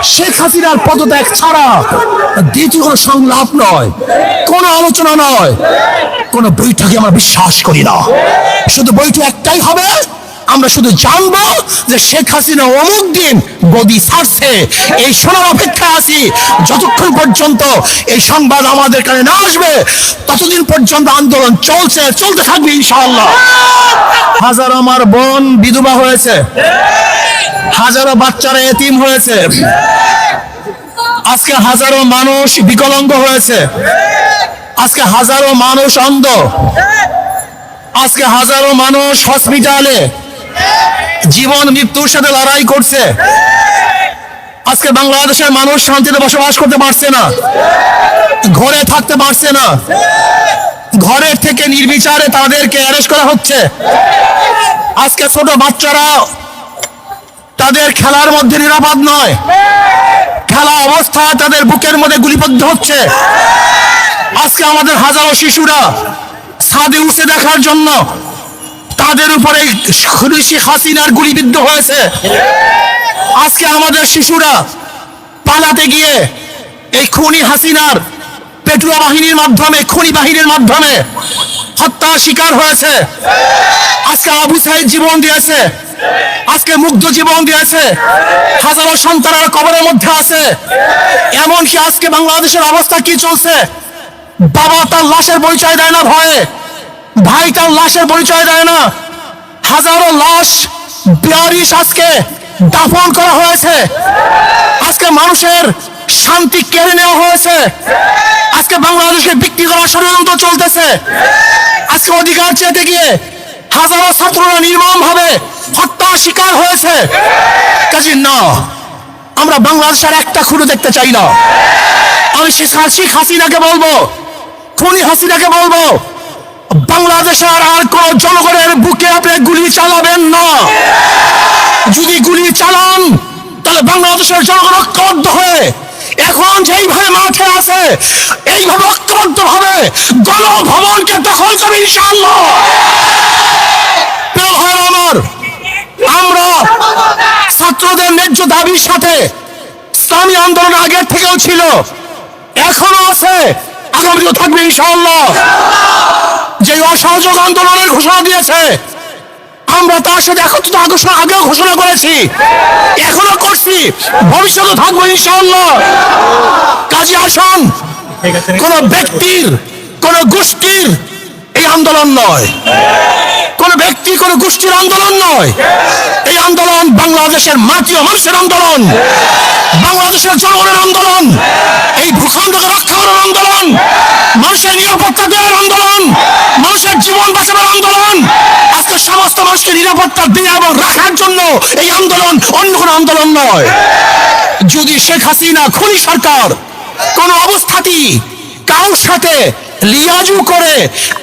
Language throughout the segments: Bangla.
শেখ হাসিনার পদত্যাগ ছাড়া দ্বিতীয় কোনো সংলাপ নয়, কোনো আলোচনা নয়, কোনো বৈঠকে আমরা বিশ্বাস করি না। শুধু বৈঠক একটাই হবে, আমরা শুধু জানবো যে শেখ হাসিনা অমুক দিন গদি ছাড়ছে, এই শোনার অপেক্ষায় আছি। যতক্ষণ পর্যন্ত এই সংবাদ আমাদের কানে না আসবে ততদিন পর্যন্ত আন্দোলন চলতে থাকবে ইনশাআল্লাহ। হাজারো আমার বোন বিধবা হয়েছে, হাজারো বাচ্চারা এতিম হয়েছে, আজকে হাজারো মানুষ বিকলাঙ্গ হয়েছে, আজকে হাজারো মানুষ অন্ধ, আজকে হাজারো মানুষ হসপিটালে জীবন মৃত্যুর সাথে লড়াই করছে। আজকে বাংলাদেশের মানুষ শান্তিতে বসবাস করতে পারছে না, ঘরে থাকতে পারছে না, ঘরের থেকে নির্বিচারে তাদেরকে অ্যারেস্ট করা হচ্ছে। আজকে ছোট বাচ্চারা তাদের খেলার মধ্যে নিরাপদ নয়, খেলা অবস্থায় তাদের বুকের মধ্যে গুলিবিদ্ধ হচ্ছে। আজকে আমাদের হাজারো শিশুরা ছাদে উঠে দেখার জন্য তাদের উপরে শেখ হাসিনার গুলিবিদ্ধ হয়েছে। আজকে আমাদের শিশুরা পালাতে গিয়ে এই খুনি হাসিনার পেটুয়া বাহিনীর মাধ্যমে, খুনি বাহিনীর মাধ্যমে হত্যার শিকার হয়েছে। আজকে আবু সাইদ জীবন দিয়েছে, আজকে মুগ্ধ জীবন দিয়েছে, হাজারো সন্তানের কবরের মধ্যে আছে। এমনকি আজকে বাংলাদেশের অবস্থা কি চলছে, বাবা তার লাশের পরিচয় দেয় না ভয়ে, ভাই তার লাশের পরিচয় দেয় না। হাজারো লাশ বেয়ারিশ আজকে দাফন করা হয়েছে। আজকে মানুষের শান্তি কেড়ে নেওয়া হয়েছে। আজকে বাংলাদেশকে বিক্রি করার ষড়যন্ত্র চলতেছে। আজকে অধিকার চেতে গিয়ে হাজারো ছাত্ররা নির্মমভাবে হত্যার শিকার হয়েছে। কাজে না, আমরা বাংলাদেশের একটা খুঁড়ো দেখতে চাই না। আমি শেখ হাসিনাকে বলবো, খুনি হাসিনাকে বলবো, বাংলাদেশের আর কোন জনগণের বুকে আপনি গুলি চালাবেন না। যদি গুলি চালান তাহলে বাংলাদেশের জনগণ ঐক্যবদ্ধ হয়ে এখন যেইভাবে মাঠে আছে এইভাবে ঐক্যবদ্ধ ভাবে গণভবনকে দখল করবে ইনশাআল্লাহ। প্রিয় ভাইরা আমার, আমরা ছাত্রদের ন্যায্য দাবির সাথে ইসলামী আন্দোলন আগের থেকেও ছিল, এখনো আছে, আগামীও থাকবে ইনশাআল্লাহ। যে অসহযোগ আন্দোলনের ঘোষণা দিয়েছে আমরা তার সাথে একত্রিত আগেও ঘোষণা করেছি, এখনো করছি, ভবিষ্যতে থাকবো ইনশাআল্লাহ। কাজে আসুন, কোন ব্যক্তির, কোন গোষ্ঠীর এই আন্দোলন নয়, কোন ব্যক্তি, কোন গোষ্ঠীর আন্দোলন নয়। এই আন্দোলন বাংলাদেশের মাটি ও মানুষের আন্দোলন, বাংলাদেশের জনগণের আন্দোলন, এই ভূখণ্ডকে রক্ষা করার আন্দোলন, মানুষের নিরাপত্তা দেওয়ার আন্দোলন, মানুষের জীবন বাঁচানোর আন্দোলন। আজকে সমস্ত মানুষকে নিরাপত্তা দেওয়া এবং রাখার জন্য এই আন্দোলন, অন্য কোনো আন্দোলন নয়। যদি শেখ হাসিনা খুনি সরকার কোন অবস্থাতেই কারোর সাথে লিয়াজু করে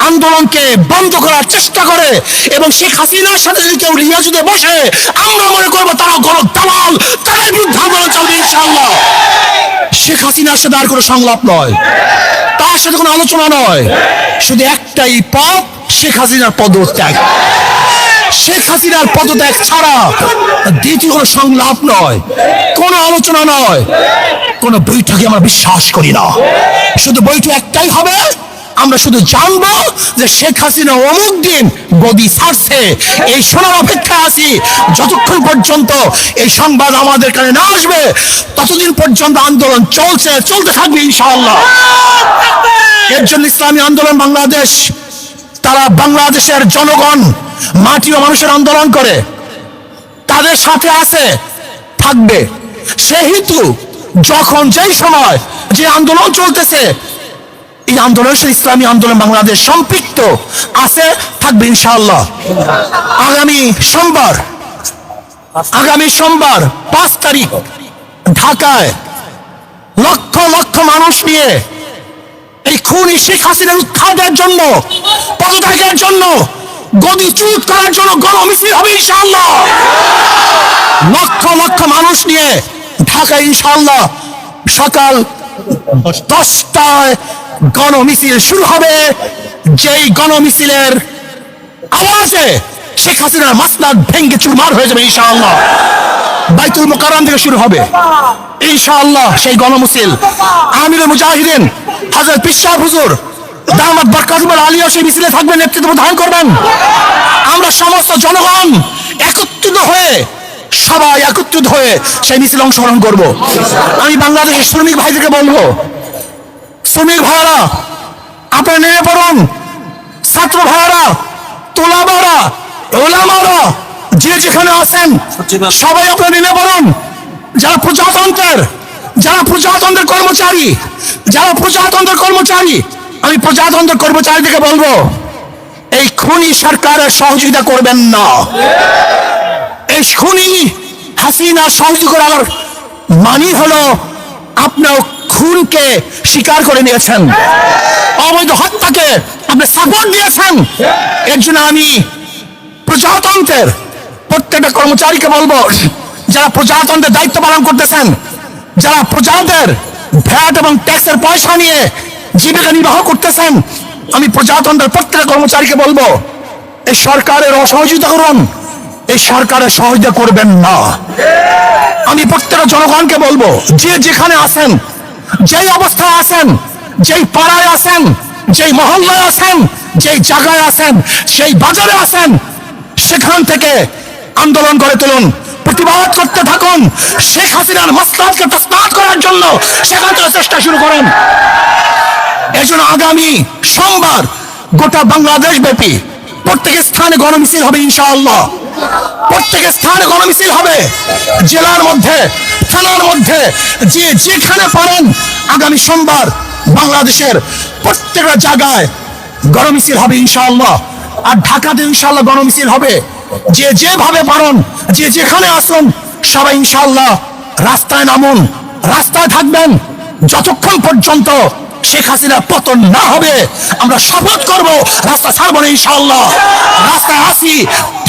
আন্দোলনকে বন্ধ করার চেষ্টা করে এবং শেখ হাসিনার সাথে যদি কেউ লিয়াজুতে বসে, আমরা মনে করবো তারা গণ দালাল, তাদের বিরুদ্ধে আন্দোলন চলবে ইনশাআল্লাহ। শেখ হাসিনার সাথে আর কোনো সংলাপ নয়, তার সাথে কোনো আলোচনা নয়, শুধু একটাই পথ, শেখ হাসিনার পদত্যাগ। শেখ হাসিনার পদত্যাগ ছাড়া দ্বিতীয় কোনো সংলাপ নয়, কোনো আলোচনা নয়, কোনো বৈঠকে আমরা বিশ্বাস করি না। শুধু বৈঠক একটাই হবে, আমরা শুধু জানবো যে শেখ হাসিনা অমুক দিন গদি ছাড়ছে, এই শোনার অপেক্ষায় আছি। যতক্ষণ পর্যন্ত এই সংবাদ আমাদের কানে না আসবে ততদিন পর্যন্ত আন্দোলন চলতে থাকবে ইনশাআল্লাহ। এর জন্য ইসলামী আন্দোলন বাংলাদেশ, তারা বাংলাদেশের জনগণ, মাটি ও মানুষের আন্দোলন করে, তাদের সাথে আছে, থাকবে। সেহেতু যখন যেই সময় যে আন্দোলন চলতেছে, এই আন্দোলনের সাথে ইসলামী আন্দোলন বাংলাদেশ সম্পৃক্ত আছে, থাকবে ইনশাআল্লাহ। আগামী সোমবার 5 তারিখ ঢাকায় লক্ষ লক্ষ মানুষ নিয়ে এই খুনি শেখ হাসিনার উৎখাতের জন্য, পদত্যাগের জন্য, গদিচ্যুত করার জন্য গণমিছিল হবে ইনশাআল্লাহ। লক্ষ লক্ষ মানুষ নিয়ে ঢাকায় ইনশাআল্লাহ সকাল 10টায় গণমিছিল শুরু হবে। যেই গণমিছিলের আওয়াজে শেখ হাসিনার মাসনাদ ভেঙ্গে চুরমার হয়ে যাবে ইনশাআল্লাহ। বাইতুল মুকাররম থেকে শুরু হবে ইনশাআল্লাহ। সেই গণমিছিল আমিরুল মুজাহিদিন হযরত পীর সাহেব হুজুর দামাত বরকাতুল আলিয়া সেই মিছিলে থাকবেন, নেতৃত্ব প্রদান করবেন। আমরা সমস্ত জনগণ একত্রিত হয়ে, সবাই একত্রিত হয়ে সেই মিছিলে অংশগ্রহণ করব। আমি বাংলাদেশের শ্রমিক ভাইদেরকে বলবো, শ্রমিক ভাইরা আপনারা নেমে পড়ুন, ছাত্র ভাইরা, তোলাবারা, ওলামারা যে যেখানে আছেন সবাই আপনারা নেমে পড়ুন। যারা প্রজাতন্ত্রের কর্মচারী, আমি প্রজাতন্ত্রের কর্মচারীদেরকে বলবো, এই খুনি সরকারের সহযোগিতা করবেন না। এই খুনি হাসিনা সহযোগিতা করার মানে হলো আপনার খুনকে স্বীকার করে নিয়েছেন, অবৈধ হত্যাকে আপনি সাপোর্ট দিয়েছেন। এর জন্য আমি প্রজাতন্ত্রের প্রত্যেকটা কর্মচারীকে বলবো, যারা প্রজাতন্ত্রের দায়িত্ব পালন করতেছেন, যারা প্রজাদের ভ্যাট এবং ট্যাক্সের পয়সা নিয়ে জীবিকা নির্বাহ করতেছেন, আমি প্রজাতন্ত্রের প্রত্যেকটা কর্মচারীকে বলবো, এই সরকারের অসহযোগিতা করুন, এই সরকারের সহযোগিতা করবেন না। আমি প্রত্যেকটা জনগণকে বলবো, যে যেখানে আছেন, যেই অবস্থায় আছেন, যেই পাড়ায় আছেন, যেই মহল্লায় আছেন, যেই জায়গায় আছেন, সেই বাজারে আছেন, সেখান থেকে আন্দোলন করে তুলুন, প্রতিবাদ করতে থাকুন। শেখ হাসিনার মসনদকে তসনদ করার জন্য সেখান থেকে চেষ্টা শুরু করেন। এই জন্য আগামী সোমবার গোটা বাংলাদেশ ব্যাপী প্রত্যেক স্থানে গণমিছিল হবে ইনশাআল্লাহ। প্রত্যেক স্থানে গণমিছিল হবে, জেলার মধ্যে, থানার মধ্যে, যে যেখানে পারেন আগামী সোমবার বাংলাদেশের প্রত্যেকটা জায়গায় গণমিছিল হবে ইনশাআল্লাহ। আর ঢাকাতে ইনশাআল্লাহ গণমিছিল হবে। যে যেভাবে পারেন, যে যেখানে আসুন, সবাই ইনশাআল্লাহ রাস্তায় নামুন, রাস্তায় থাকবেন যতক্ষণ পর্যন্ত শেখ হাসিনা পতন না হবে। আমরা শপথ করব রাস্তা ছাড়বো না ইনশাআল্লাহ, রাস্তায় আসি,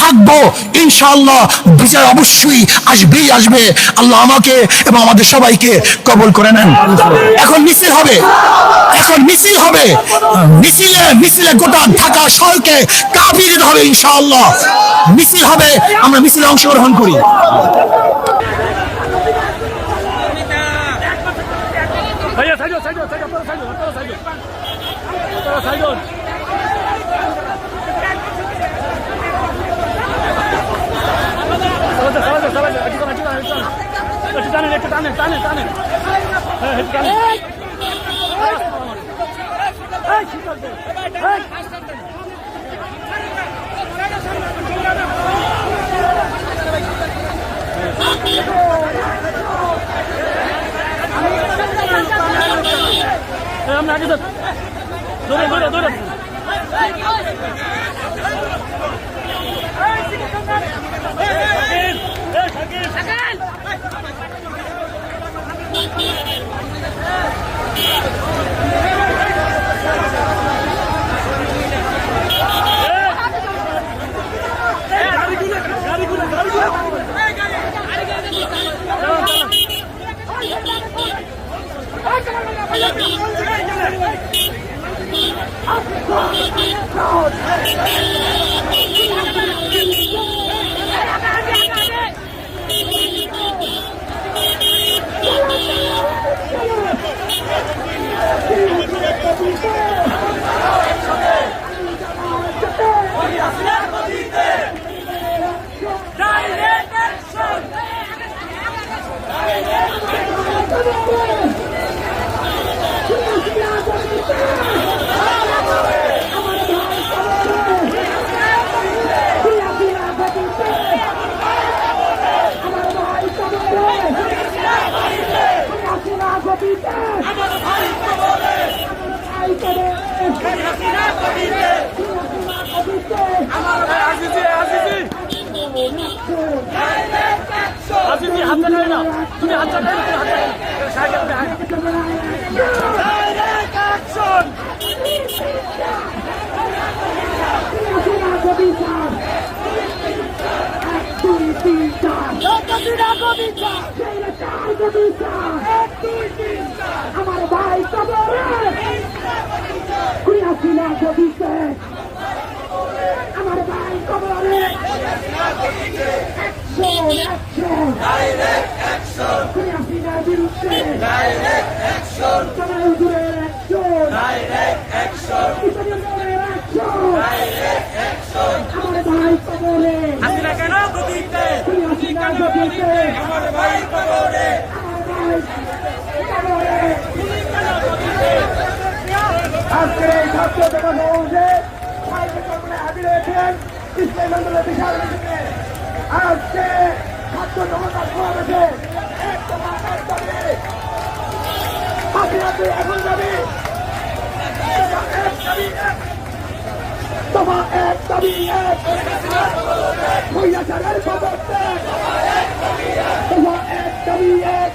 থাকবো ইনশাআল্লাহ। বিচার অবশ্যই আসবে। আল্লাহ আমাকে এবং আমাদের সবাইকে কবুল করে নেন। এখন মিছিল হবে, মিছিলে গোটা ঢাকা শহরকে কাঁপিয়ে দিতে হবে ইনশাআল্লাহ। মিছিল হবে, আমরা মিছিলে অংশগ্রহণ করি। আমার ভাই কবরে আমার ভাই কবরে অ্যাকশন হাসিনার বিরুদ্ধে সবাই হুজুরের অ্যাকশন আমার ভাই কবরে হাসিনা কেন গদিতে হাসিনার গতিতে আমার ভাই কবরে আজকের এই ছাত্র জনসমাবেশে হাজির হয়েছেন ইসলামী আন্দোলনের বিশাল মিছিলে। আজকে ছাত্র জনতা সমাবেশে হাসিনা তুই এখন যাবি তোমার এক দাবি এক স্বৈরাচারের পদত্যাগ তোমার এক দাবি এক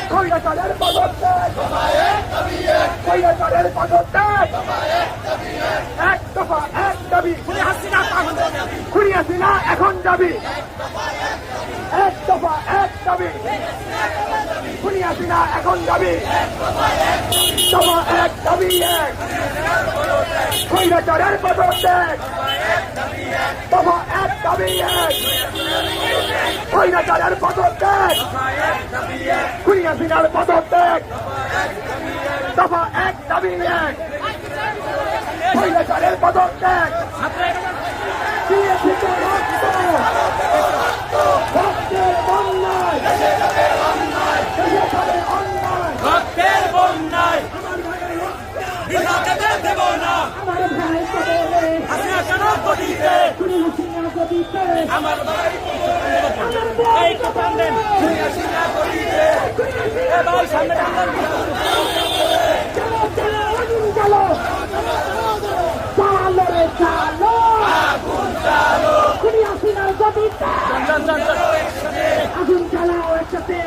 স্বৈরাচারের পদত্যাগ স্বৈরাচারের পদত্যাগ এক দফা এক দাবি খুনি হাসিনা এখন যাবি এক দফা এক দাবি খুনি হাসিনা এখন যাবি দফা এক দাবি এক স্বৈরাচারের পদত্যাগ দফা এক দাবি এক স্বৈরাচারের পদত্যাগ খুনি হাসিনার পদত্যাগ দফা এক দাবি এক স্বৈরাচারের পদত্যাগ দিয়েছি তো রক্ত রক্তের বন্যায় দেশে যাবে অন্যায় রক্তের বন্যায় বিধাতে দেব না আমার ভাই কবরে হাসিনা কেন গদিতে খুনি হাসিনা গদিতে আমার ভাই আমার ভাই এই কথা দেন হাসিনা গদিতে এ ভাই সামনে টান চলো চলো আগুন চলো চালো রে চালো খুনি হাসিনার গদিতে আগুন চালাও একসাথে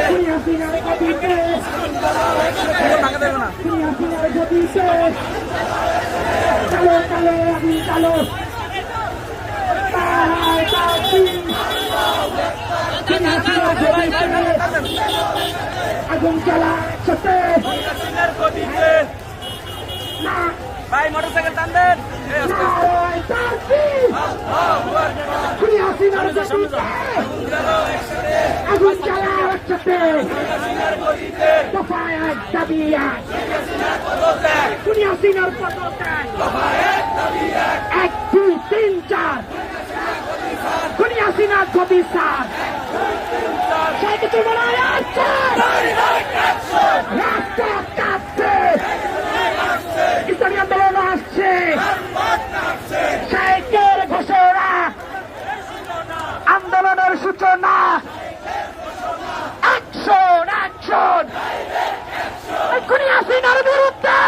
খুনি হাসিনার গদিতে ভাঙা দেব না খুনি হাসিনার গদিতে চালো চালো আগুন চালো আগুন চালা একসাথে হাসিনার গদিতে না ভাই মোটরসাইকেল টান দেন নারায় তাকবীর খুনি হাসিনার গদিতে আগুন চালা একসাথে দফা এক দাবি এক খুনি হাসিনার পদত্যাগ এক দুই তিন চার খুনি হাসিনার গদি সার শেখ হাসিনার